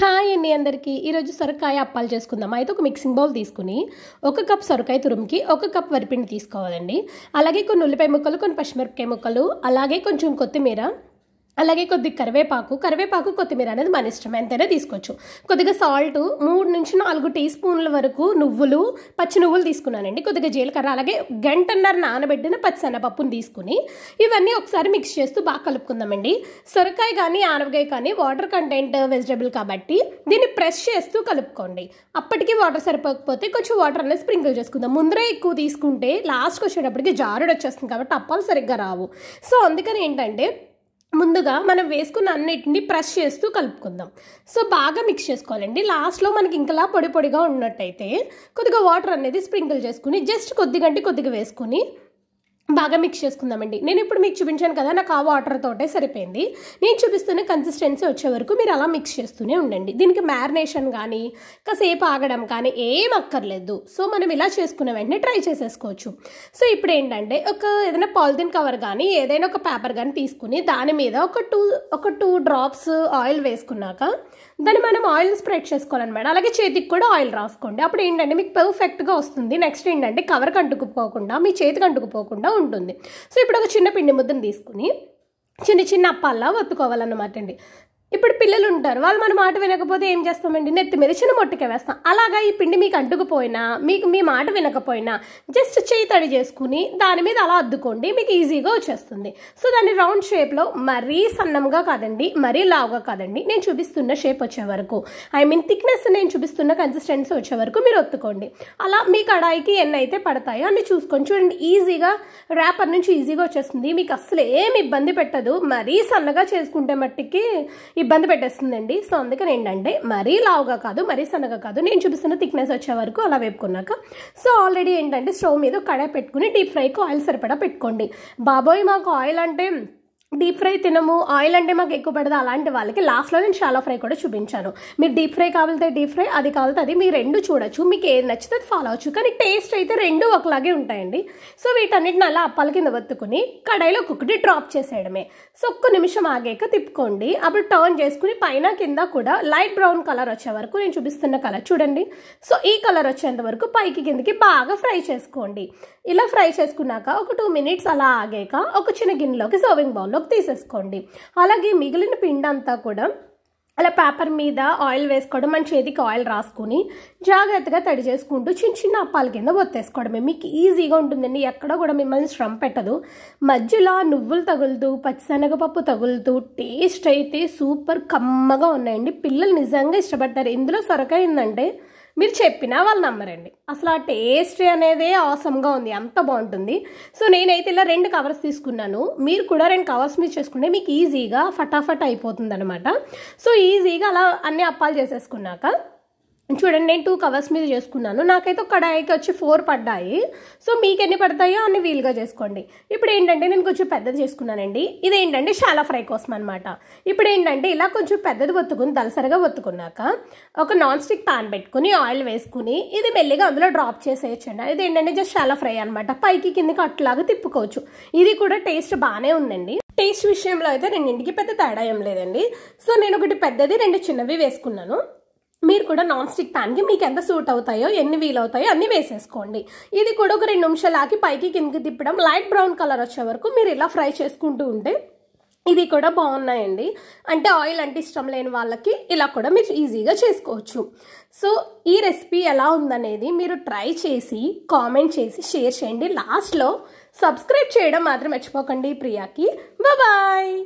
Hi అండి అందరికీ ఈరోజు సొరకాయ అప్పాలు చేసుకుందాం. అయితే ఒక మిక్సింగ్ బౌల్ తీసుకుని 1 కప్ సొరకాయ తురుముకి 1 కప్ వరిపిండి తీసుకోవాలండి. అలాగే కొన్ని ఉల్లిపాయ ముక్కలు, కొన్ని పచ్చిమిరపకాయ ముక్కలు, అలాగే కొంచెం కొత్తిమీర, అలాగే కొద్దిగా కరివేపాకు కొత్తిమీర అనేది మన ఇష్టం, ఎంతైనా తీసుకోవచ్చు. కొద్దిగా సాల్ట్, 3 నుంచి 4 టీ స్పూన్ల వరకు నువ్వులు, పచ్చి నువ్వులు తీసుకున్నానండి. కొద్దిగా జీలకర్ర, అలాగే గంటన్నర నానబెట్టిన పచ్చిశనగపప్పును తీసుకుని ఇవన్నీ ఒకసారి మిక్స్ చేస్తూ బాగా కలుపుకుందామండి. సొరకాయ కానీ ఆనవకాయ కానీ వాటర్ కంటెంట్ వెజిటబుల్ కాబట్టి దీన్ని ప్రెస్ చేస్తూ కలుపుకోండి. అప్పటికి వాటర్ సరిపోకపోతే కొంచెం వాటర్ అనేది స్ప్రింకిల్ చేసుకుందాం. ముందరే ఎక్కువ తీసుకుంటే లాస్ట్కి వచ్చేటప్పటికి జారుడు వచ్చేస్తుంది కాబట్టి అప్పాలు సరిగ్గా రావు. సో అందుకని ఏంటంటే ముందుగా మనం వేసుకున్న అన్నిటిని ప్రెస్ చేస్తూ కలుపుకుందాం. సో బాగా మిక్స్ చేసుకోవాలండి. లాస్ట్లో మనకి ఇంకలా పొడి పొడిగా ఉన్నట్టయితే కొద్దిగా వాటర్ అనేది స్ప్రింకిల్ చేసుకుని జస్ట్ కొద్దిగా వేసుకుని బాగా మిక్స్ చేసుకుందామండి. నేను ఇప్పుడు మీకు చూపించాను కదా, నాకు ఆ వాటర్ తోటే సరిపోయింది. నేను చూపిస్తున్న కన్సిస్టెన్సీ వచ్చే వరకు మీరు అలా మిక్స్ చేస్తూనే ఉండండి. దీనికి మ్యారినేషన్ కానీ కాసేపు ఆగడం కానీ ఏం అక్కర్లేదు. సో మనం ఇలా చేసుకున్న వెంటనే ట్రై చేసేసుకోవచ్చు. సో ఇప్పుడు ఏంటంటే ఏదైనా పాలిథిన్ కవర్ కానీ ఏదైనా ఒక పేపర్ కానీ తీసుకుని దాని మీద ఒక టూ డ్రాప్స్ ఆయిల్ వేసుకున్నాక దాన్ని మనం ఆయిల్ స్ప్రెడ్ చేసుకోవాలన్నమాట. అలాగే చేతికి కూడా ఆయిల్ రాసుకోండి. అప్పుడు ఏంటంటే మీకు పర్ఫెక్ట్గా వస్తుంది. నెక్స్ట్ ఏంటంటే కవర్కి అంటుకుపోకుండా, మీ చేతికి అంటుకుపోకుండా ఉంటుంది. సో ఇప్పుడు ఒక చిన్న పిండి ముద్దను తీసుకుని చిన్న అప్పాల్లా ఒత్తుకోవాలన్నమాట అండి. ఇప్పుడు పిల్లలు ఉంటారు, వాళ్ళు మన మాట వినకపోతే ఏం చేస్తామండి, నెత్తి మీద చిన్న మొట్టిక వేస్తాం. అలాగా ఈ పిండి మీకు అంటుకుపోయినా, మీ మాట వినకపోయినా జస్ట్ చేయి తడి చేసుకుని దాని మీద అలా అద్దుకోండి, మీకు ఈజీగా వచ్చేస్తుంది. సో దాన్ని రౌండ్ షేప్లో, మరీ సన్నంగా కాదండి, మరీ లావుగా కాదండి, నేను చూపిస్తున్న షేప్ వచ్చే వరకు, థిక్నెస్ నేను చూపిస్తున్న కన్సిస్టెన్సీ వచ్చే వరకు మీరు ఒత్తుకోండి. అలా మీ కడాయికి ఎన్ని అయితే పడతాయో అన్ని చూసుకొని చూడండి. ఈజీగా ర్యాపర్ నుంచి ఈజీగా వచ్చేస్తుంది. మీకు అసలు ఏమి ఇబ్బంది పెట్టదు. మరీ సన్నగా చేసుకుంటే మట్టికి ఇబ్బంది పెట్టేస్తుందండి. సో అందుకని ఏంటంటే మరీ లావుగా కాదు, మరీ సన్నగా కాదు, నేను చూపిస్తున్న థిక్నెస్ వచ్చే వరకు అలా వేపుకున్నాక సో ఆల్రెడీ ఏంటంటే స్టవ్ మీద కడాయి పెట్టుకుని డీప్ ఫ్రైకి ఆయిల్ సరిపడా పెట్టుకోండి. బాబోయ్ మాకు ఆయిల్ అంటే డీప్ ఫ్రై తినము, ఆయిల్ అంటే మాకు ఎక్కువ పడదు అలాంటి వాళ్ళకి లాస్ట్లో నేను షాలో ఫ్రై కూడా చూపించాను. మీరు డీప్ ఫ్రై కావాలితే డీప్ ఫ్రై, అది కావాలితే అది, మీరు రెండు చూడొచ్చు, మీకు ఏది నచ్చితే అది ఫాలో అవచ్చు. కానీ టేస్ట్ అయితే రెండు ఒకలాగే ఉంటాయండి. సో వీటన్నిటిని అలా అప్పాల కింద ఒత్తుకుని కడాయిలో ఒక్కొక్కటి డ్రాప్ చేసేయడమే. సో 1 నిమిషం ఆగాక తిప్పుకోండి. అప్పుడు టర్న్ చేసుకుని పైన కింద కూడా లైట్ బ్రౌన్ కలర్ వచ్చే వరకు, నేను చూపిస్తున్న కలర్ చూడండి, సో ఈ కలర్ వచ్చేంత వరకు పైకి కిందకి బాగా ఫ్రై చేసుకోండి. ఇలా ఫ్రై చేసుకున్నాక ఒక 2 మినిట్స్ అలా ఆగాక ఒక చిన్న గిన్నెలోకి సర్వింగ్ బౌల్లోకి తీసేసుకోండి. అలాగే మిగిలిన పిండి అంతా కూడా అలా పేపర్ మీద ఆయిల్ వేసుకోవడం, మన చేతికి ఆయిల్ రాసుకొని జాగ్రత్తగా తడి చేసుకుంటూ చిన్న అప్పాల కింద ఒత్తేసుకోవడమే. మీకు ఈజీగా ఉంటుందండి, ఎక్కడ కూడా మిమ్మల్ని శ్రమ పెట్టదు. మధ్యలో నువ్వులు తగులుతూ, పచ్చిశనగపప్పు తగులుతూ టేస్ట్ అయితే సూపర్ కమ్మగా ఉన్నాయండి. పిల్లలు నిజంగా ఇష్టపడతారు. ఇందులో సొరకాయ ఉందంటే మీరు చెప్పినా వాళ్ళు నమ్మరండి. అసలు ఆ టేస్ట్ అనేది ఆసమ్గా ఉంది, అంత బాగుంటుంది. సో నేనైతే ఇలా 2 కవర్స్ తీసుకున్నాను. మీరు కూడా 2 కవర్స్ మీద చేసుకుంటే మీకు ఈజీగా ఫటాఫట్ అయిపోతుంది అనమాట. సో ఈజీగా అలా అన్ని అప్పాలు చేసేసుకున్నాక చూడండి, నేను 2 కవర్స్ మీద చేసుకున్నాను. నాకైతే ఒక కడాయికి వచ్చి 4 పడ్డాయి. సో మీకు ఎన్ని పడతాయో అన్ని వీలుగా చేసుకోండి. ఇప్పుడు ఏంటంటే నేను కొంచెం పెద్దది చేసుకున్నానండి. ఇదేంటంటే షాలో ఫ్రై కోసం అనమాట. ఇప్పుడు ఏంటంటే ఇలా కొంచెం పెద్దది ఒత్తుకుని దలసరిగా ఒత్తుకున్నాక ఒక నాన్ స్టిక్ ప్యాన్ పెట్టుకుని ఆయిల్ వేసుకుని ఇది మెల్లిగా అందులో డ్రాప్ చేసేయచ్చండి. ఇది ఏంటంటే జస్ట్ షాలో ఫ్రై అనమాట. పైకి కిందకి అట్లాగా తిప్పుకోవచ్చు. ఇది కూడా టేస్ట్ బాగానే ఉందండి. టేస్ట్ విషయంలో అయితే రెండింటికి పెద్ద తేడా ఏం లేదండి. సో నేను ఒకటి పెద్దది, 2 చిన్నవి వేసుకున్నాను. మీరు కూడా నాన్ స్టిక్ ప్యాన్కి మీకు ఎంత సూట్ అవుతాయో, ఎన్ని వీలవుతాయో అన్ని వేసేసుకోండి. ఇది కూడా ఒక 2 నిమిషాలు ఆకి పైకి కిందకి తిప్పడం, లైట్ బ్రౌన్ కలర్ వచ్చే వరకు మీరు ఇలా ఫ్రై చేసుకుంటూ ఉంటే ఇది కూడా బాగున్నాయండి. అంటే ఆయిల్ అంటే ఇష్టం లేని వాళ్ళకి ఇలా కూడా మీరు ఈజీగా చేసుకోవచ్చు. సో ఈ రెసిపీ ఎలా ఉందనేది మీరు ట్రై చేసి కామెంట్ చేసి షేర్ చేయండి. లాస్ట్లో సబ్స్క్రైబ్ చేయడం మాత్రం మర్చిపోకండి. ప్రియాకి బాయ్.